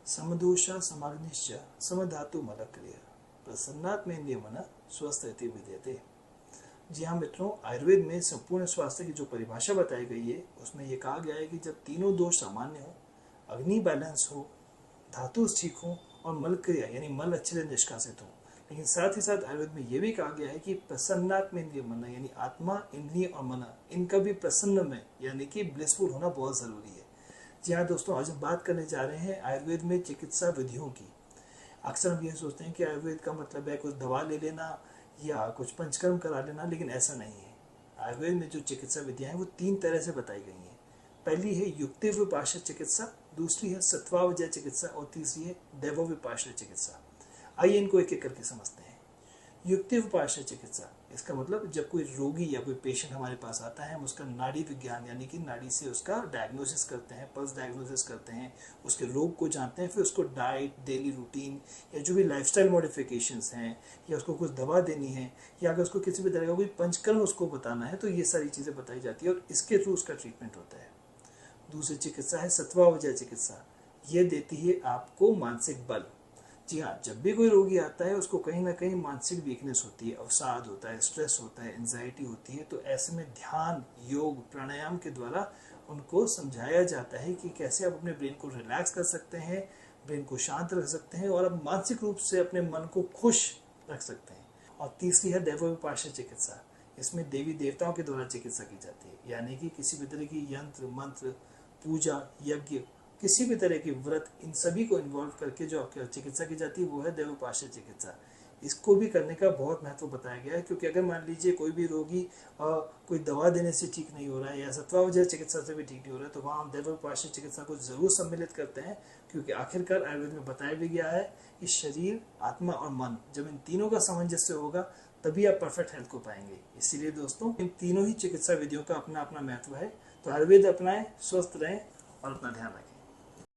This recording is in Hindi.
समदोषा समाग्निश्च समधातु मलक्रिय प्रसन्नात्मेन्द्रिय मन स्वस्थ इति विद्यते। जी हाँ मित्रों, आयुर्वेद में संपूर्ण स्वास्थ्य की जो परिभाषा बताई गई है उसमें यह कहा गया है कि जब तीनों दोष सामान्य हो, अग्नि बैलेंस हो, धातु ठीक हो और मल क्रिया यानी मल अच्छे से निष्कासित हो। लेकिन साथ ही साथ आयुर्वेद में यह भी कहा गया है कि प्रसन्नात्म इंद्रिय मन यानी आत्मा, इंद्रिय और मन इनका भी प्रसन्न में यानी कि ब्लिसफुल होना बहुत जरूरी है। जी हाँ दोस्तों, आज हम बात करने जा रहे हैं आयुर्वेद में चिकित्सा विधियों की। अक्सर हम यह सोचते हैं कि आयुर्वेद का मतलब है कुछ दवा ले लेना या कुछ पंचकर्म करा लेना, लेकिन ऐसा नहीं है। आयुर्वेद में जो चिकित्सा विधियां हैं वो 3 तरह से बताई गई हैं। पहली है युक्ति विपाश्य चिकित्सा, दूसरी है सत्वावजय चिकित्सा और तीसरी है दैव विपाश्य चिकित्सा। आइए इनको एक एक करके समझते हैं। युक्ति विपाश्य चिकित्सा, इसका मतलब जब कोई रोगी या कोई पेशेंट हमारे पास आता है, हम उसका नाड़ी विज्ञान यानी कि नाड़ी से उसका डायग्नोसिस करते हैं, पल्स डायग्नोसिस करते हैं, उसके रोग को जानते हैं, फिर उसको डाइट, डेली रूटीन या जो भी लाइफस्टाइल मॉडिफिकेशंस हैं या उसको कुछ दवा देनी है या अगर उसको किसी भी तरह का कोई पंचकर्म उसको बताना है तो ये सारी चीज़ें बताई जाती है और इसके थ्रू उसका ट्रीटमेंट होता है। दूसरी चिकित्सा है सत्वावजय चिकित्सा। ये देती है आपको मानसिक बल। जी हाँ, जब भी कोई रोगी आता है उसको कहीं ना कहीं मानसिक वीकनेस होती है, अवसाद होता है, स्ट्रेस होता है, एंजाइटी होती है। तो ऐसे में ध्यान, योग, प्राणायाम के द्वारा उनको समझाया जाता है कि कैसे आप अपने ब्रेन को रिलैक्स कर सकते हैं, ब्रेन को शांत रख सकते हैं और आप मानसिक रूप से अपने मन को खुश रख सकते हैं। और तीसरी है दैव विपाश्य चिकित्सा। इसमें देवी देवताओं के द्वारा चिकित्सा की जाती है, यानी कि किसी भी तरह की यंत्र, मंत्र, पूजा, यज्ञ, किसी भी तरह की व्रत, इन सभी को इन्वॉल्व करके जो चिकित्सा की जाती है वो है दैवोपाश्य चिकित्सा। इसको भी करने का बहुत महत्व बताया गया है, क्योंकि अगर मान लीजिए कोई भी रोगी कोई दवा देने से ठीक नहीं हो रहा है या सत्वावजय चिकित्सा से भी ठीक नहीं हो रहा है तो वहाँ हम दैवोपाश्य चिकित्सा को जरूर सम्मिलित करते हैं, क्योंकि आखिरकार आयुर्वेद में बताया भी गया है कि शरीर, आत्मा और मन, जब इन तीनों का सामंजस्य होगा तभी आप परफेक्ट हेल्थ को पाएंगे। इसीलिए दोस्तों, इन तीनों ही चिकित्सा विधियों का अपना अपना महत्व है। तो आयुर्वेद अपनाएं, स्वस्थ रहें और अपना ध्यान रखें।